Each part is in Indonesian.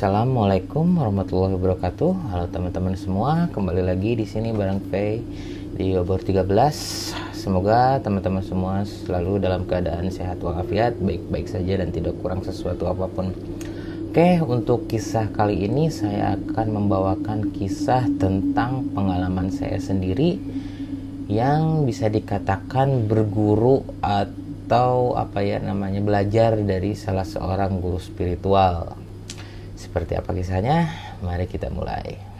Assalamualaikum warahmatullahi wabarakatuh. Halo teman-teman semua, kembali lagi di sini bareng Faye di Obor 13. Semoga teman-teman semua selalu dalam keadaan sehat walafiat, baik-baik saja dan tidak kurang sesuatu apapun. Oke, untuk kisah kali ini saya akan membawakan kisah tentang pengalaman saya sendiri yang bisa dikatakan berguru atau belajar dari salah seorang guru spiritual. Seperti apa kisahnya? Mari kita mulai.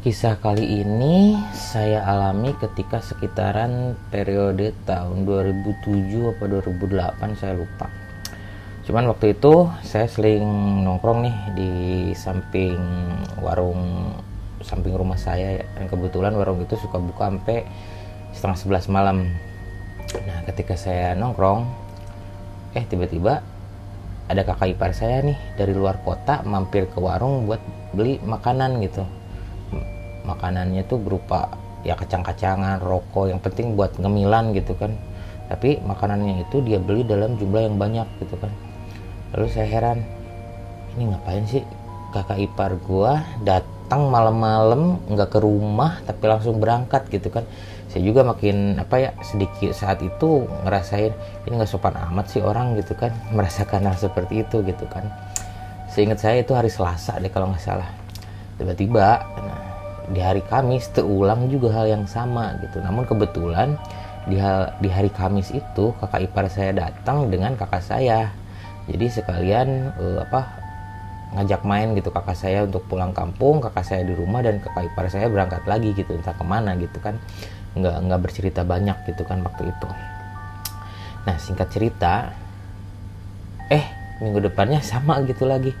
Kisah kali ini saya alami ketika sekitaran periode tahun 2007 atau 2008, saya lupa. Cuman waktu itu saya sering nongkrong nih di samping rumah saya ya. Dan kebetulan warung itu suka buka sampai setengah 11 malam. Nah, ketika saya nongkrong, tiba-tiba ada kakak ipar saya nih dari luar kota mampir ke warung buat beli makanan gitu. Makanannya tuh berupa ya kacang-kacangan, rokok, yang penting buat ngemilan gitu kan. Tapi makanannya itu dia beli dalam jumlah yang banyak gitu kan. Lalu saya heran, ini ngapain sih kakak ipar gua datang malam-malam nggak ke rumah tapi langsung berangkat gitu kan. Saya juga makin sedikit saat itu ngerasain ini nggak sopan amat sih orang gitu kan, merasakan hal seperti itu gitu kan. Seingat saya itu hari Selasa deh kalau nggak salah. Tiba-tiba di hari Kamis terulang juga hal yang sama gitu. Namun kebetulan di hari Kamis itu kakak ipar saya datang dengan kakak saya. Jadi sekalian ngajak main gitu kakak saya untuk pulang kampung, kakak saya di rumah dan kakak ipar saya berangkat lagi gitu entah kemana gitu kan. Nggak bercerita banyak gitu kan waktu itu. Nah, singkat cerita, minggu depannya sama gitu lagi.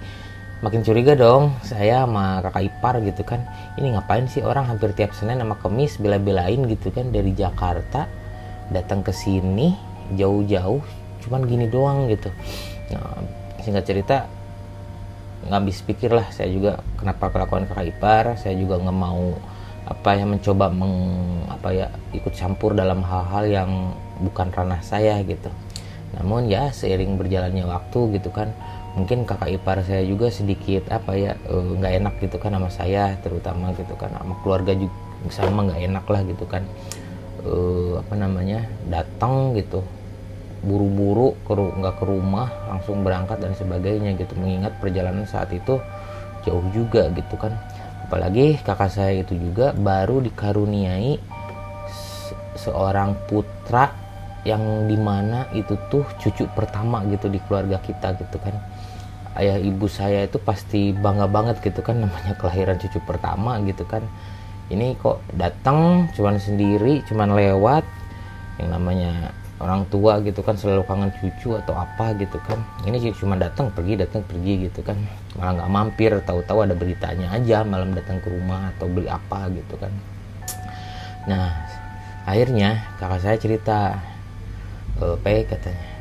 Makin curiga dong saya sama kakak ipar gitu kan. Ini ngapain sih orang hampir tiap Senin sama Kamis bela-belain gitu kan dari Jakarta datang ke sini jauh-jauh cuman gini doang gitu. Nah, singkat cerita nggak habis pikir lah saya juga kenapa kelakuan kakak ipar. Saya juga nggak mau mencoba ikut campur dalam hal-hal yang bukan ranah saya gitu. Namun ya seiring berjalannya waktu gitu kan, mungkin kakak ipar saya juga sedikit nggak enak gitu kan sama saya, terutama gitu kan sama keluarga juga sama nggak enak lah gitu kan. Datang gitu buru-buru nggak ke rumah langsung berangkat dan sebagainya gitu, mengingat perjalanan saat itu jauh juga gitu kan. Apalagi kakak saya itu juga baru dikaruniai seorang putra yang dimana itu tuh cucu pertama gitu di keluarga kita gitu kan. Ayah ibu saya itu pasti bangga banget gitu kan, namanya kelahiran cucu pertama gitu kan. Ini kok datang cuman sendiri, cuman lewat, yang namanya orang tua gitu kan selalu kangen cucu atau apa gitu kan. Ini cuma datang pergi gitu kan, malah nggak mampir, tahu-tahu ada beritanya aja malam datang ke rumah atau beli apa gitu kan. Nah, akhirnya kakak saya cerita, katanya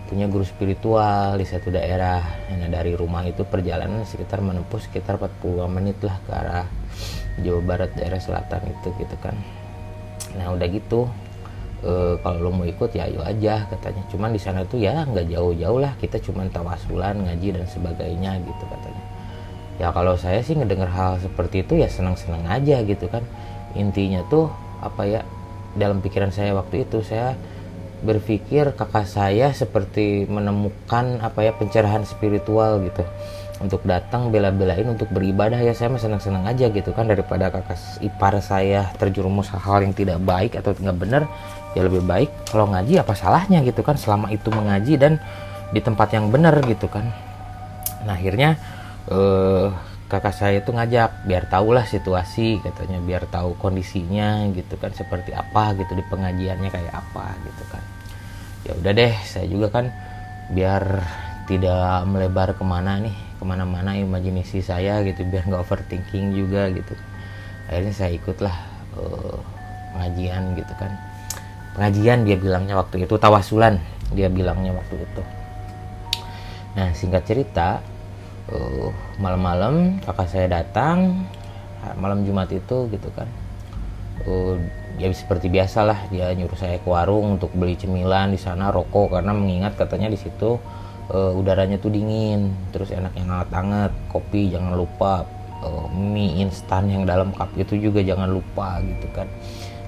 punya guru spiritual di satu daerah. Nah, dari rumah itu perjalanan menempuh sekitar 40 menit lah ke arah Jawa Barat, daerah selatan itu gitu kan. Nah, udah gitu kalau lo mau ikut ya ayo aja katanya. Cuman di sana tuh ya nggak jauh-jauh lah, kita cuman tawasulan, ngaji dan sebagainya gitu katanya. Ya kalau saya sih ngedenger hal seperti itu ya senang-senang aja gitu kan. Intinya tuh dalam pikiran saya waktu itu saya berpikir kakak saya seperti menemukan pencerahan spiritual gitu untuk datang bela-belain untuk beribadah. Ya saya mah senang-senang aja gitu kan, daripada kakak ipar saya terjerumus hal-hal yang tidak baik atau nggak benar. Ya lebih baik kalau ngaji, apa salahnya gitu kan, selama itu mengaji dan di tempat yang benar gitu kan. Nah, akhirnya kakak saya itu ngajak biar tahulah situasi katanya, biar tahu kondisinya gitu kan seperti apa gitu, di pengajiannya kayak apa gitu kan. Ya udah deh, saya juga kan biar tidak melebar kemana-mana imajinasi saya gitu, biar nggak overthinking juga gitu. Akhirnya saya ikutlah pengajian gitu kan. Pengajian dia bilangnya waktu itu, tawasulan dia bilangnya waktu itu. Nah singkat cerita, malam-malam kakak saya datang malam Jumat itu gitu kan. Ya seperti biasalah, dia nyuruh saya ke warung untuk beli cemilan di sana, rokok, karena mengingat katanya di situ udaranya tuh dingin, terus enak yang hangat-hangat, kopi jangan lupa, mie instan yang dalam cup itu juga jangan lupa gitu kan.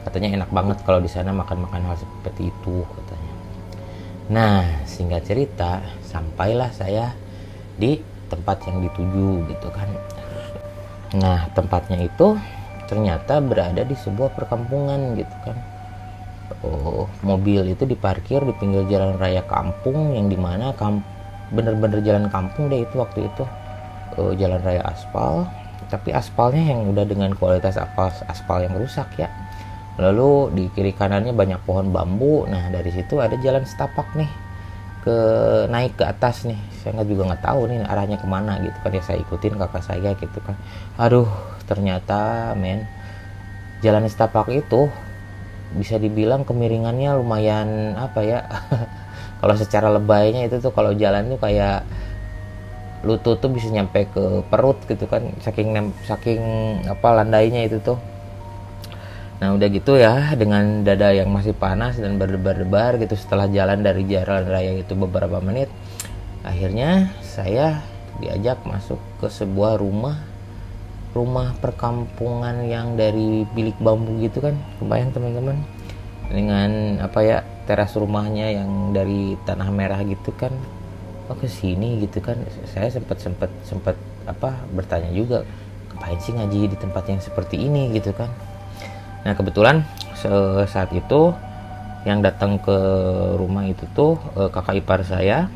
Katanya enak banget kalau di sana makan hal seperti itu katanya. Nah singkat cerita, sampailah saya di tempat yang dituju gitu kan. Nah tempatnya itu ternyata berada di sebuah perkampungan gitu kan. Mobil itu diparkir di pinggir jalan raya kampung, yang dimana bener-bener jalan kampung deh itu waktu itu. Jalan raya aspal, tapi aspalnya yang udah dengan kualitas aspal yang rusak ya. Lalu di kiri kanannya banyak pohon bambu. Nah dari situ ada jalan setapak nih naik ke atas nih. Saya juga nggak tahu nih arahnya kemana gitu kan ya. Saya ikutin kakak saya gitu kan. Aduh ternyata jalan setapak itu bisa dibilang kemiringannya lumayan apa ya. Kalau secara lebaynya itu tuh kalau jalan tuh kayak lutut tuh bisa nyampe ke perut gitu kan, saking apa landainya itu tuh. Nah udah gitu ya, dengan dada yang masih panas dan berdebar-debar gitu, setelah jalan dari jalan raya itu beberapa menit, akhirnya saya diajak masuk ke sebuah rumah perkampungan yang dari bilik bambu gitu kan. Kebayang teman-teman, dengan apa ya, teras rumahnya yang dari tanah merah gitu kan. Oh ke sini gitu kan. Saya sempat apa bertanya juga, ngapain sih ngaji di tempat yang seperti ini gitu kan. Nah kebetulan saat itu yang datang ke rumah itu tuh kakak ipar saya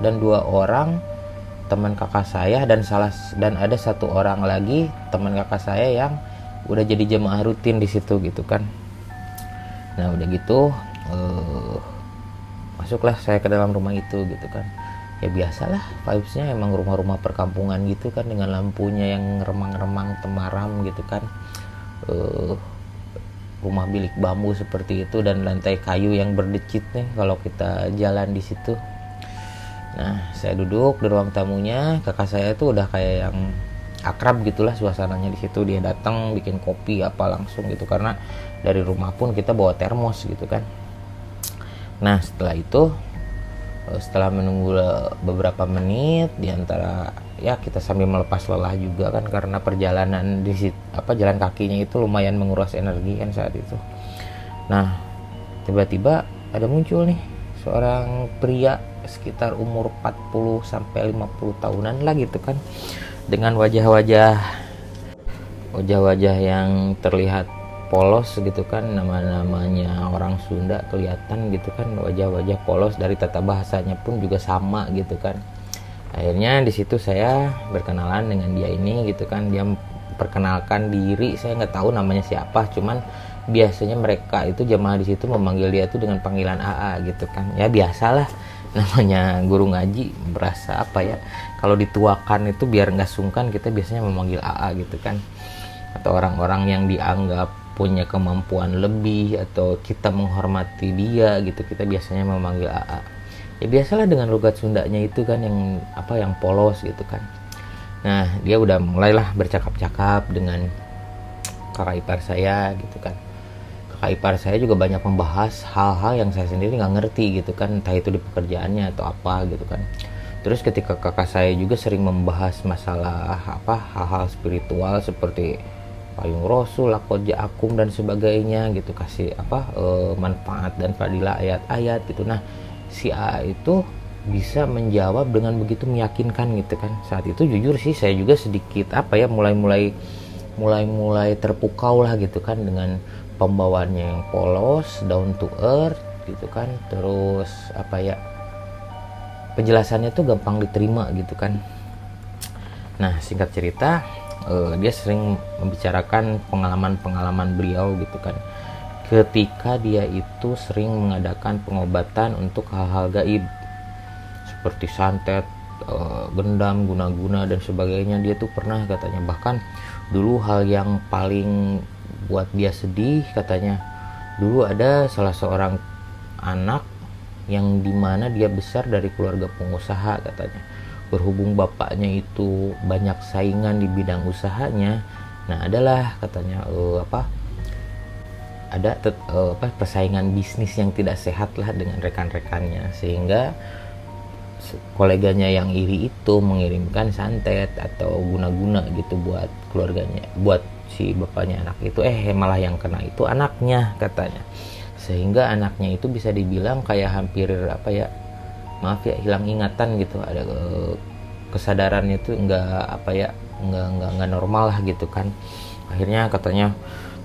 dan 2 orang teman kakak saya, dan ada 1 orang lagi teman kakak saya yang udah jadi jemaah rutin di situ gitu kan. Nah udah gitu masuklah saya ke dalam rumah itu gitu kan. Ya biasalah vibesnya emang rumah-rumah perkampungan gitu kan, dengan lampunya yang remang-remang temaram gitu kan. Rumah bilik bambu seperti itu dan lantai kayu yang berdecit nih kalau kita jalan di situ. Nah saya duduk di ruang tamunya, kakak saya tuh udah kayak yang akrab gitulah suasananya di situ. Dia datang bikin kopi apa langsung gitu, karena dari rumah pun kita bawa termos gitu kan. Nah setelah itu, setelah menunggu beberapa menit, diantara ya kita sambil melepas lelah juga kan, karena perjalanan di jalan kakinya itu lumayan menguras energi kan saat itu. Nah tiba-tiba ada muncul nih seorang pria sekitar umur 40 sampai 50 tahunan lah gitu kan, dengan wajah-wajah yang terlihat polos gitu kan, namanya orang Sunda kelihatan gitu kan, wajah-wajah polos, dari tata bahasanya pun juga sama gitu kan. Akhirnya di situ saya berkenalan dengan dia ini gitu kan. Dia perkenalkan diri, saya nggak tahu namanya siapa, cuman biasanya mereka itu jemaah di situ memanggil dia tuh dengan panggilan AA gitu kan. Ya biasalah, namanya guru ngaji, berasa apa ya, kalau dituakan itu biar nggak sungkan, kita biasanya memanggil AA gitu kan. Atau orang-orang yang dianggap punya kemampuan lebih atau kita menghormati dia gitu, kita biasanya memanggil AA. Ya biasalah dengan logat Sundanya itu kan, yang apa, yang polos gitu kan. Nah dia udah mulailah bercakap-cakap dengan kakak ipar saya gitu kan. Kakak ipar saya juga banyak membahas hal-hal yang saya sendiri nggak ngerti gitu kan, entah itu di pekerjaannya atau apa gitu kan. Terus ketika kakak saya juga sering membahas masalah apa, hal-hal spiritual seperti payung rasul, laqad ja'akum dan sebagainya gitu, kasih apa manfaat dan fadilah ayat-ayat gitu. Nah si A itu bisa menjawab dengan begitu meyakinkan gitu kan. Saat itu jujur sih saya juga sedikit apa ya, mulai terpukau lah gitu kan, dengan pembawaannya yang polos, down to earth gitu kan. Terus apa ya, penjelasannya tuh gampang diterima gitu kan. Nah singkat cerita, dia sering membicarakan pengalaman beliau gitu kan, ketika dia itu sering mengadakan pengobatan untuk hal-hal gaib seperti santet, gendam, guna-guna dan sebagainya. Dia tuh pernah katanya, bahkan dulu hal yang paling buat dia sedih katanya, dulu ada salah seorang anak yang dimana dia besar dari keluarga pengusaha katanya. Berhubung bapaknya itu banyak saingan di bidang usahanya, nah adalah katanya persaingan bisnis yang tidak sehat lah dengan rekan-rekannya, sehingga koleganya yang iri itu mengirimkan santet atau guna-guna gitu buat keluarganya, buat si bapaknya anak itu, malah yang kena itu anaknya katanya, sehingga anaknya itu bisa dibilang kayak hampir hilang ingatan gitu, ada kesadarannya itu nggak normal lah gitu kan. Akhirnya katanya,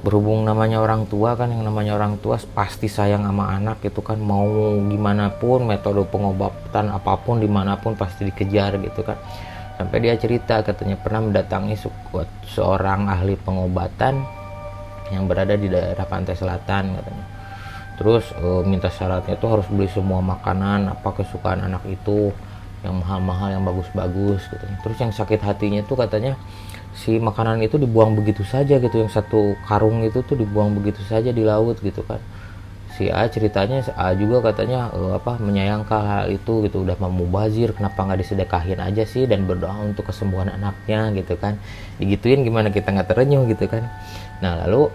berhubung namanya orang tua kan, yang namanya orang tua pasti sayang sama anak gitu kan, mau gimana pun metode pengobatan apapun dimanapun pasti dikejar gitu kan. Sampai dia cerita katanya pernah mendatangi seorang ahli pengobatan yang berada di daerah pantai selatan katanya. Terus minta syaratnya tuh harus beli semua makanan apa kesukaan anak itu, yang mahal-mahal, yang bagus-bagus katanya. Terus yang sakit hatinya tuh katanya, si makanan itu dibuang begitu saja gitu, yang satu karung itu tuh dibuang begitu saja di laut gitu kan. Si A ceritanya, A juga katanya menyayangkan hal itu gitu, udah memubazir, kenapa nggak disedekahin aja sih dan berdoa untuk kesembuhan anaknya gitu kan. Digituin gimana kita nggak terenyuh gitu kan. Nah lalu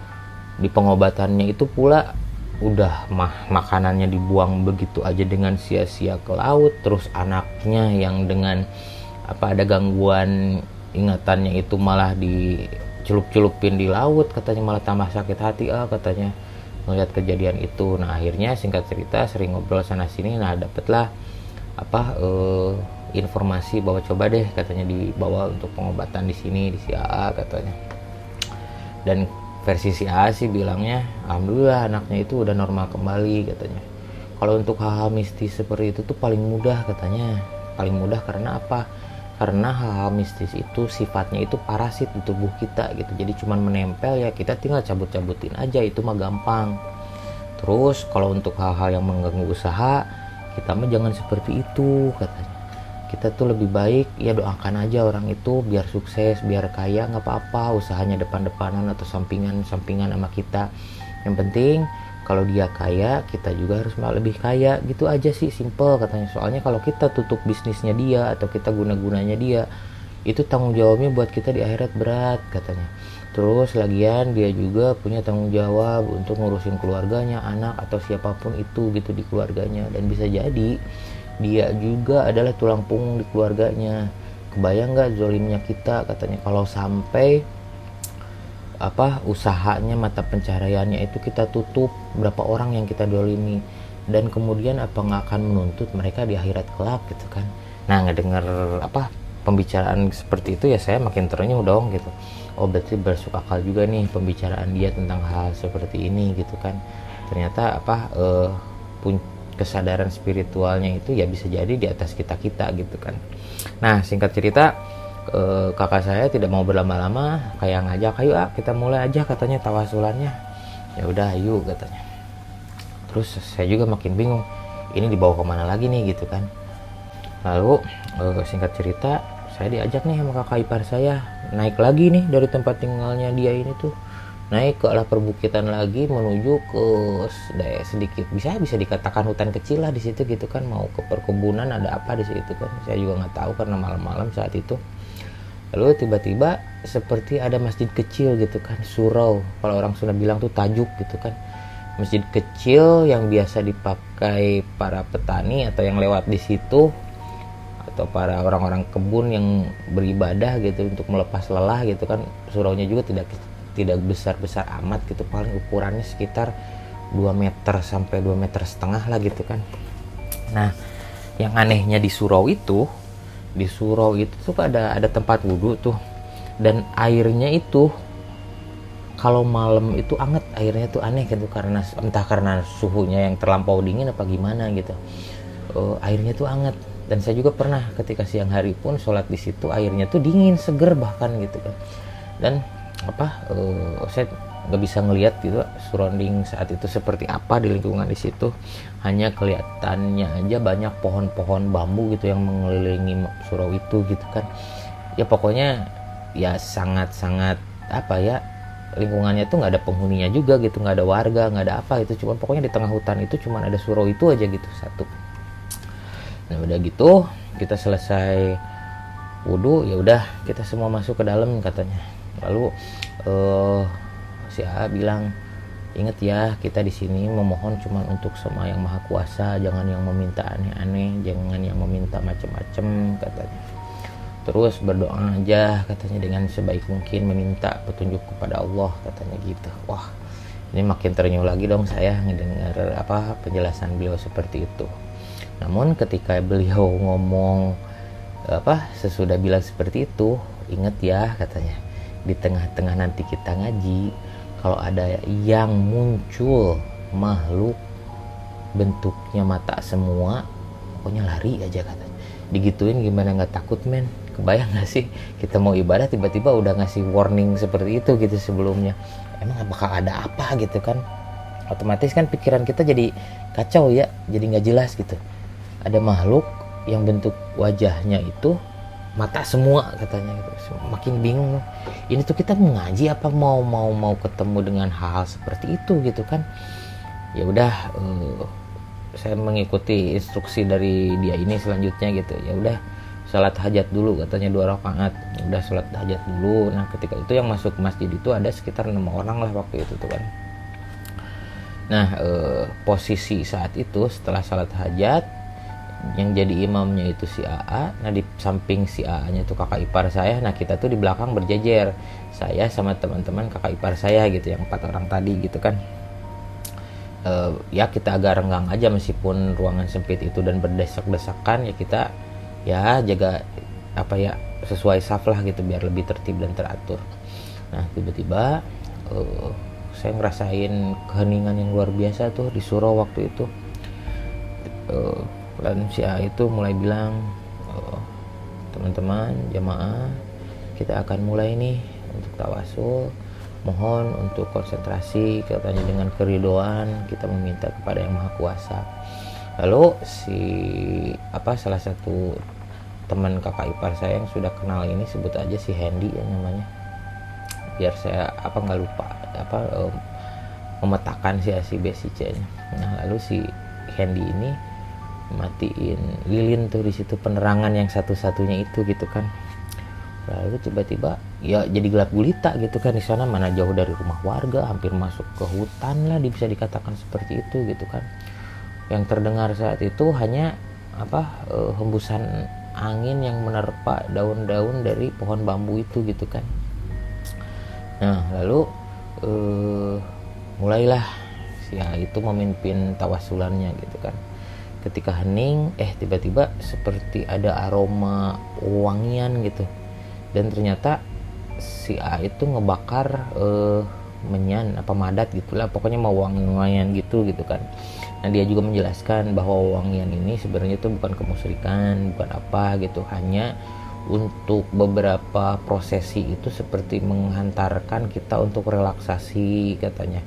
di pengobatannya itu pula udah makanannya dibuang begitu aja dengan sia-sia ke laut, terus anaknya yang dengan ada gangguan ingatannya itu malah dicelup-celupin di laut katanya, malah tambah sakit hati katanya melihat kejadian itu. Nah akhirnya singkat cerita sering ngobrol sana sini, nah dapatlah informasi bahwa coba deh katanya dibawa untuk pengobatan di sini di si AA katanya. Dan versi si A sih bilangnya alhamdulillah anaknya itu udah normal kembali katanya. Kalau untuk hal-hal mistis seperti itu tuh paling mudah katanya, paling mudah karena apa? Karena hal-hal mistis itu sifatnya itu parasit di tubuh kita gitu, jadi cuman menempel ya, kita tinggal cabut-cabutin aja, itu mah gampang. Terus kalau untuk hal-hal yang mengganggu usaha, kita mah jangan seperti itu katanya. Kita tuh lebih baik ya doakan aja orang itu biar sukses, biar kaya, nggak apa-apa usahanya depan-depanan atau sampingan-sampingan sama kita. Yang penting kalau dia kaya, kita juga harus lebih kaya, gitu aja sih, simple katanya. Soalnya kalau kita tutup bisnisnya dia atau kita guna-gunanya dia, itu tanggung jawabnya buat kita di akhirat berat katanya. Terus lagian dia juga punya tanggung jawab untuk ngurusin keluarganya, anak atau siapapun itu gitu di keluarganya, dan bisa jadi dia juga adalah tulang punggung di keluarganya. Kebayang nggak zolimnya kita katanya, kalau sampai usahanya, mata pencahariannya itu kita tutup, berapa orang yang kita dolimi, dan kemudian nggak akan menuntut mereka di akhirat kelak gitu kan. Nah ngedenger pembicaraan seperti itu ya saya makin terenyuh dong gitu. Oh berarti masuk akal juga nih pembicaraan dia tentang hal seperti ini gitu kan. Ternyata kesadaran spiritualnya itu ya bisa jadi di atas kita gitu kan. Nah singkat cerita, kakak saya tidak mau berlama-lama, kayak ngajak, ayo kita mulai aja katanya tawasulannya. Ya udah ayo katanya. Terus saya juga makin bingung, ini dibawa kemana lagi nih gitu kan. Lalu singkat cerita, saya diajak nih sama kakak ipar saya naik lagi nih dari tempat tinggalnya dia ini tuh, naik ke arah perbukitan lagi menuju ke sedikit bisa dikatakan hutan kecil lah di situ gitu kan. Mau ke perkebunan, ada apa di situ kan, saya juga nggak tahu karena malam-malam saat itu. Lalu tiba-tiba seperti ada masjid kecil gitu kan, surau, kalau orang Sunda bilang tuh tajuk gitu kan. Masjid kecil yang biasa dipakai para petani atau yang lewat di situ, atau para orang-orang kebun yang beribadah gitu untuk melepas lelah gitu kan. Suraunya juga tidak besar-besar amat gitu, paling ukurannya sekitar 2 meter sampai 2,5 meter lah gitu kan. Nah yang anehnya di surau itu tuh ada tempat wudhu tuh, dan airnya itu kalau malam itu anget, airnya tuh aneh gitu, karena entah karena suhunya yang terlampau dingin apa gimana gitu. Airnya tuh anget, dan saya juga pernah ketika siang hari pun sholat di situ airnya tuh dingin, seger bahkan gitu kan. Dan saya nggak bisa ngelihat gitu surrounding saat itu seperti apa di lingkungan di situ. Hanya kelihatannya aja banyak pohon-pohon bambu gitu yang mengelilingi surau itu gitu kan. Ya pokoknya ya sangat-sangat apa ya, lingkungannya tuh nggak ada penghuninya juga gitu, nggak ada warga, nggak ada apa itu, cuman pokoknya di tengah hutan itu cuman ada surau itu aja gitu satu. Nah udah gitu kita selesai wudhu, ya udah kita semua masuk ke dalam katanya. Lalu si A bilang, inget ya kita di sini memohon cuma untuk Sama Yang Maha Kuasa, jangan yang meminta aneh-aneh, jangan yang meminta macem-macem katanya. Terus berdoa aja katanya dengan sebaik mungkin, meminta petunjuk kepada Allah katanya gitu. Wah ini makin terenyuh lagi dong saya ngedengar penjelasan beliau seperti itu. Namun ketika beliau ngomong sesudah bilang seperti itu, inget ya katanya, di tengah-tengah nanti kita ngaji, kalau ada yang muncul makhluk bentuknya mata semua, pokoknya lari aja katanya. Digituin gimana nggak takut men? Kebayang nggak sih kita mau ibadah tiba-tiba udah ngasih warning seperti itu gitu sebelumnya, emang bakal ada apa gitu kan? Otomatis kan pikiran kita jadi kacau ya, jadi nggak jelas gitu. Ada makhluk yang bentuk wajahnya itu mata semua katanya gitu. Makin bingung, ini tuh kita mau ngaji apa mau ketemu dengan hal seperti itu gitu kan. Ya udah saya mengikuti instruksi dari dia ini selanjutnya gitu. Ya udah salat hajat dulu katanya 2 rakaat. Udah salat hajat dulu. Nah ketika itu yang masuk masjid itu ada sekitar 6 orang lah waktu itu tuh kan. Nah posisi saat itu setelah salat hajat, yang jadi imamnya itu si AA. Nah di samping si AA-nya itu kakak ipar saya. Nah kita tuh di belakang berjejer, saya sama teman-teman kakak ipar saya gitu, yang 4 orang tadi gitu kan. Ya kita agak renggang aja meskipun ruangan sempit itu dan berdesak-desakan, ya kita ya jaga sesuai saf lah gitu biar lebih tertib dan teratur. Nah tiba-tiba saya ngerasain keheningan yang luar biasa tuh di surau waktu itu. Dan si A itu mulai bilang, teman-teman jamaah, kita akan mulai nih untuk tawasul, mohon untuk konsentrasi katanya, dengan keridoan kita meminta kepada Yang Maha Kuasa. Lalu salah satu teman kakak ipar saya yang sudah kenal ini, sebut aja si Hendy ya namanya, biar saya nggak lupa memetakan si B si C nya. Nah lalu si Hendy ini matiin lilin tuh di situ, penerangan yang satu-satunya itu gitu kan. Lalu tiba-tiba ya jadi gelap gulita gitu kan di sana, mana jauh dari rumah warga, hampir masuk ke hutan lah bisa dikatakan seperti itu gitu kan. Yang terdengar saat itu hanya hembusan angin yang menerpa daun-daun dari pohon bambu itu gitu kan. Nah lalu mulailah si A itu memimpin tawasulannya gitu kan. Ketika hening, tiba-tiba seperti ada aroma wangian gitu, dan ternyata si A itu ngebakar menyan madat gitulah, pokoknya mau wangian gitu kan. Nah dia juga menjelaskan bahwa wangian ini sebenarnya itu bukan kemusyrikan, bukan apa gitu, hanya untuk beberapa prosesi itu seperti menghantarkan kita untuk relaksasi katanya.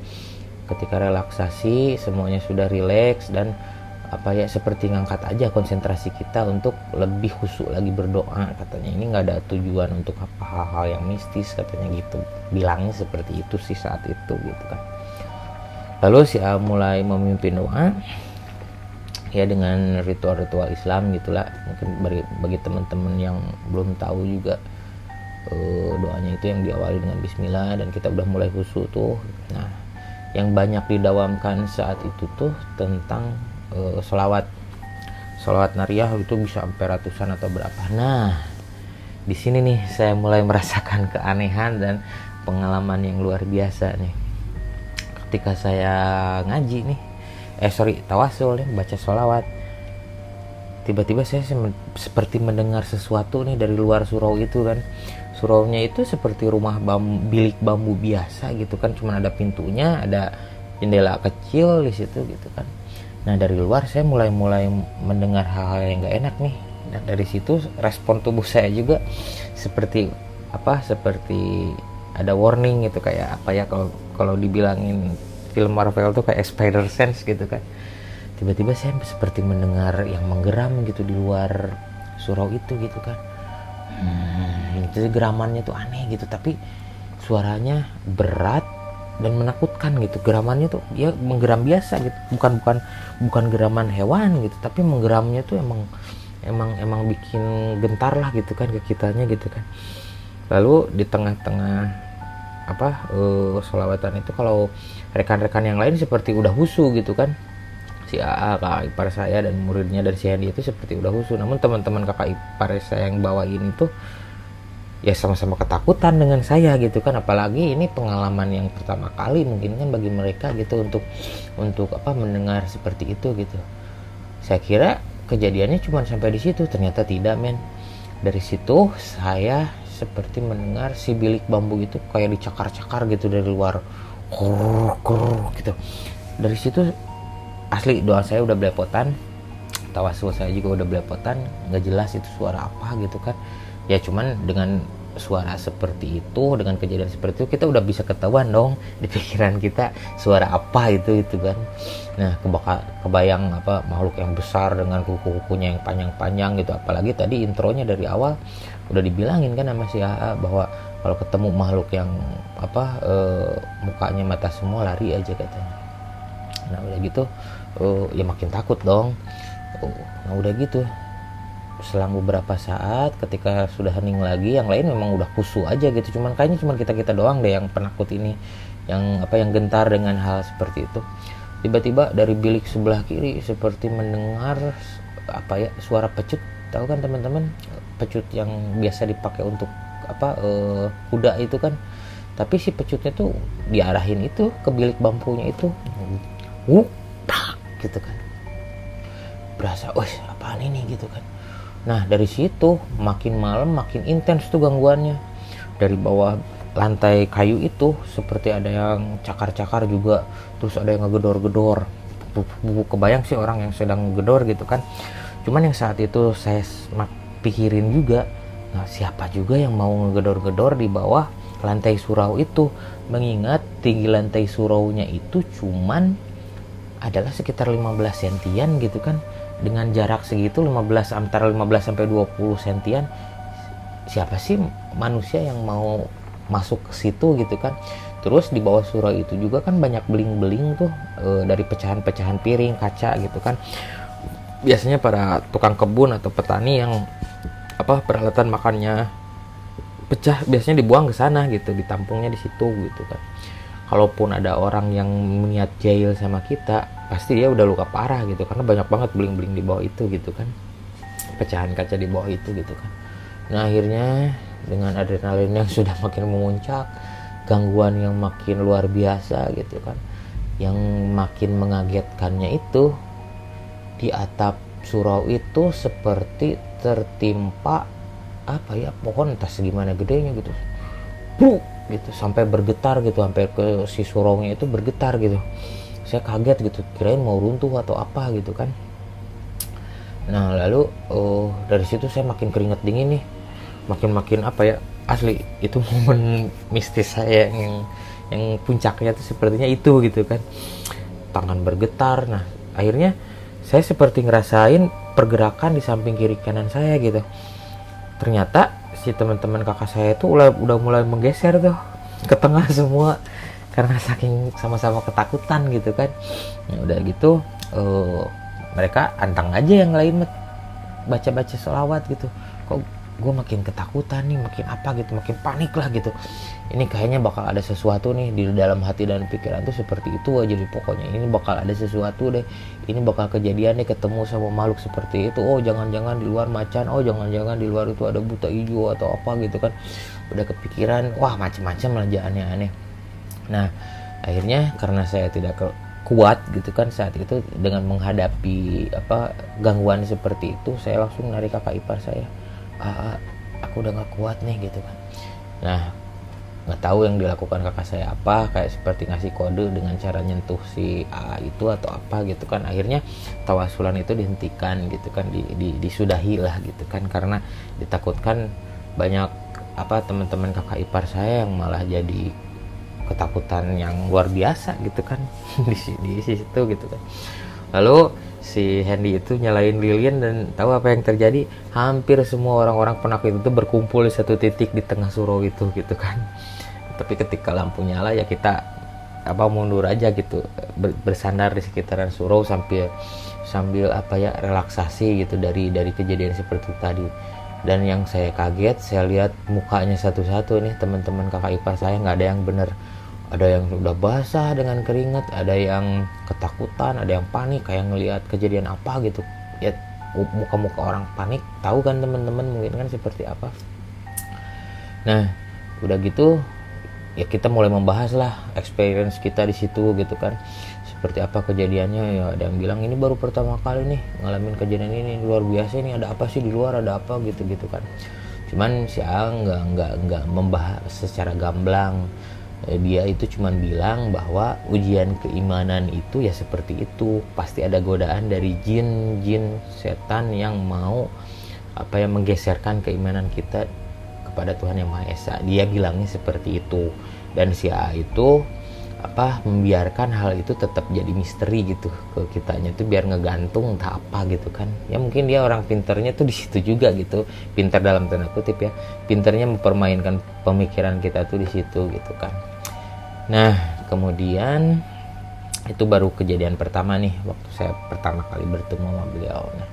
Ketika relaksasi semuanya sudah rileks dan seperti ngangkat aja konsentrasi kita untuk lebih khusyuk lagi berdoa katanya. Ini nggak ada tujuan untuk hal-hal yang mistis katanya gitu, bilangnya seperti itu sih saat itu gitu kan. Lalu si A mulai memimpin doa ya dengan ritual-ritual Islam gitulah. Mungkin bagi teman-teman yang belum tahu juga, doanya itu yang diawali dengan bismillah dan kita udah mulai khusyuk tuh. Nah yang banyak didawamkan saat itu tuh tentang sholawat nariyah itu bisa sampai ratusan atau berapa. Nah di sini nih saya mulai merasakan keanehan dan pengalaman yang luar biasa nih. Ketika saya ngaji nih, tawasul nih, baca sholawat, tiba-tiba saya seperti mendengar sesuatu nih dari luar surau itu kan. Suraunya itu seperti rumah bilik bambu biasa gitu kan, cuma ada pintunya, ada jendela kecil di situ gitu kan. Nah dari luar saya mulai mendengar hal-hal yang gak enak nih. Dan dari situ respon tubuh saya juga seperti ada warning gitu, kayak kalau dibilangin film Marvel tuh kayak spider sense gitu kan. Tiba-tiba saya seperti mendengar yang menggeram gitu di luar surau itu gitu kan. Jadi geramannya tuh aneh gitu, tapi suaranya berat dan menakutkan gitu. Geramannya tuh ya menggeram biasa gitu, bukan geraman hewan gitu, tapi menggeramnya tuh emang bikin gentar lah gitu kan ke kitanya gitu kan. Lalu di tengah-tengah sholawatan itu, kalau rekan-rekan yang lain seperti udah husu gitu kan, si AA kakak ipar saya dan muridnya dan si Hendy itu seperti udah husu, namun teman-teman kakak ipar saya yang bawain itu ya sama-sama ketakutan dengan saya gitu kan. Apalagi ini pengalaman yang pertama kali mungkin kan bagi mereka gitu untuk mendengar seperti itu gitu. Saya kira kejadiannya cuma sampai di situ, ternyata tidak, men. Dari situ saya seperti mendengar si bilik bambu itu kayak dicakar-cakar gitu dari luar, gitu. Dari situ asli doa saya udah belepotan, tawasul saya juga udah belepotan, nggak jelas itu suara apa gitu kan. Ya cuman dengan suara seperti itu, dengan kejadian seperti itu, kita udah bisa ketahuan dong di pikiran kita suara apa itu kan. Nah kebayang makhluk yang besar dengan kuku-kukunya yang panjang-panjang gitu. Apalagi tadi intronya dari awal udah dibilangin kan sama si AA bahwa kalau ketemu makhluk yang mukanya mata semua lari aja katanya. Nah udah gitu ya makin takut dong. Nah udah gitu selang beberapa saat ketika sudah hening lagi, yang lain memang udah kusu aja gitu, kayaknya kita doang deh yang penakut ini, yang gentar dengan hal seperti itu. Tiba-tiba dari bilik sebelah kiri seperti mendengar suara pecut. Tahu kan teman-teman, pecut yang biasa dipakai untuk kuda itu kan, tapi si pecutnya tuh diarahin itu ke bilik bambunya itu, gitu kan. Berasa, apaan ini gitu kan. Nah dari situ makin malam makin intens tuh gangguannya. Dari bawah lantai kayu itu seperti ada yang cakar-cakar juga, terus ada yang ngegedor-gedor. Kebayang sih orang yang sedang ngegedor gitu kan. Cuman yang saat itu saya pikirin juga, nah siapa juga yang mau ngegedor-gedor di bawah lantai surau itu, mengingat tinggi lantai suraunya itu cuman adalah sekitar 15 sentian gitu kan. Dengan jarak segitu antara 15 sampai 20 sentian, siapa sih manusia yang mau masuk ke situ gitu kan. Terus di bawah surau itu juga kan banyak beling-beling tuh, dari pecahan-pecahan piring, kaca gitu kan. Biasanya para tukang kebun atau petani yang peralatan makannya pecah biasanya dibuang ke sana gitu, ditampungnya di situ gitu kan. Kalaupun ada orang yang niat jahil sama kita, pasti dia udah luka parah gitu, karena banyak banget beling-beling di bawah itu gitu kan, pecahan kaca di bawah itu gitu kan. Nah akhirnya dengan adrenalin yang sudah makin memuncak, gangguan yang makin luar biasa gitu kan, yang makin mengagetkannya itu di atap surau itu seperti tertimpa pohon entah segimana gedenya gitu, gitu sampai bergetar gitu, sampai ke si suraunya itu bergetar gitu. Saya kaget gitu, kirain mau runtuh atau apa gitu kan. Nah lalu dari situ saya makin keringet dingin nih, makin asli itu momen mistis saya yang puncaknya tuh sepertinya itu gitu kan. Tangan bergetar. Nah akhirnya saya seperti ngerasain pergerakan di samping kiri kanan saya gitu. Ternyata si teman-teman kakak saya itu udah mulai menggeser tuh ke tengah semua karena saking sama-sama ketakutan gitu kan. Nah, udah gitu mereka antang aja yang lain baca-baca sholawat gitu. Kok gue makin ketakutan nih, makin makin panik lah gitu. Ini kayaknya bakal ada sesuatu nih di dalam hati dan pikiran tuh seperti itu aja nih pokoknya. Ini bakal ada sesuatu deh, ini bakal kejadian nih, ketemu sama makhluk seperti itu. Oh jangan-jangan di luar macan, oh jangan-jangan di luar itu ada buta hijau atau apa gitu kan. Udah kepikiran, wah macam-macam lah aneh-aneh. Nah akhirnya karena saya tidak kuat gitu kan saat itu dengan menghadapi gangguan seperti itu, saya langsung narik kakak ipar saya. Aku udah gak kuat nih gitu kan. Nah nggak tahu yang dilakukan kakak saya apa, kayak seperti ngasih kode dengan cara nyentuh si AA itu atau apa gitu kan. Akhirnya tawasulan itu dihentikan gitu kan, disudahi lah gitu kan, karena ditakutkan banyak teman-teman kakak ipar saya yang malah jadi ketakutan yang luar biasa gitu kan di situ gitu kan. Lalu si Hendy itu nyalain lilin dan tahu apa yang terjadi? Hampir semua orang-orang penakut itu berkumpul di satu titik di tengah surau itu gitu kan. Tapi ketika lampu nyala ya kita mundur aja gitu, bersandar di sekitaran surau sambil relaksasi gitu dari kejadian seperti tadi. Dan yang saya kaget, saya lihat mukanya satu-satu nih teman-teman kakak ipar saya, nggak ada yang bener. Ada yang udah basah dengan keringat, ada yang ketakutan, ada yang panik kayak ngelihat kejadian apa gitu. Ya muka-muka orang panik, tahu kan teman-teman mungkin kan seperti apa. Nah, udah gitu ya kita mulai membahas lah experience kita di situ gitu kan. Seperti apa kejadiannya, ya ada yang bilang ini baru pertama kali nih ngalamin kejadian ini, luar biasa ini, ada apa sih di luar, ada apa gitu-gitu kan. Cuman si A nggak membahas secara gamblang. Dia itu cuman bilang bahwa ujian keimanan itu ya seperti itu, pasti ada godaan dari jin setan yang mau menggeserkan keimanan kita kepada Tuhan Yang Maha Esa. Dia bilangnya seperti itu. Dan si A itu membiarkan hal itu tetap jadi misteri gitu ke kitanya tuh, biar ngegantung entah apa gitu kan. Ya mungkin dia orang pinternya tuh di situ juga gitu, pinter dalam tanda kutip ya, pinternya mempermainkan pemikiran kita tuh di situ gitu kan. Nah kemudian itu baru kejadian pertama nih waktu saya pertama kali bertemu sama beliau. Nah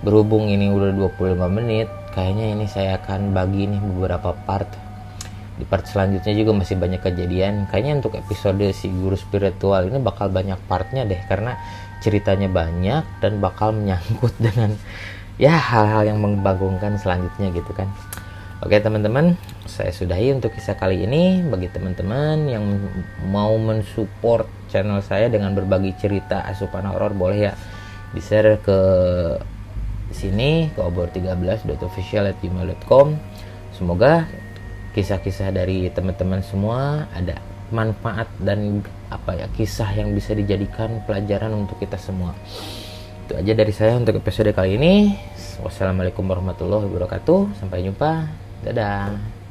berhubung ini udah 25 menit, kayaknya ini saya akan bagi nih beberapa part. Di part selanjutnya juga masih banyak kejadian. Kayaknya untuk episode si guru spiritual ini bakal banyak partnya deh, karena ceritanya banyak dan bakal menyangkut dengan ya hal-hal yang membagongkan selanjutnya gitu kan. Oke teman-teman, saya sudahi untuk kisah kali ini. Bagi teman-teman yang mau mensupport channel saya dengan berbagi cerita asupan horor, boleh ya di share ke sini ke obor13.official@gmail.com. Semoga kisah-kisah dari teman-teman semua ada manfaat dan kisah yang bisa dijadikan pelajaran untuk kita semua. Itu aja dari saya untuk episode kali ini. Wassalamualaikum warahmatullahi wabarakatuh. Sampai jumpa. Dadah.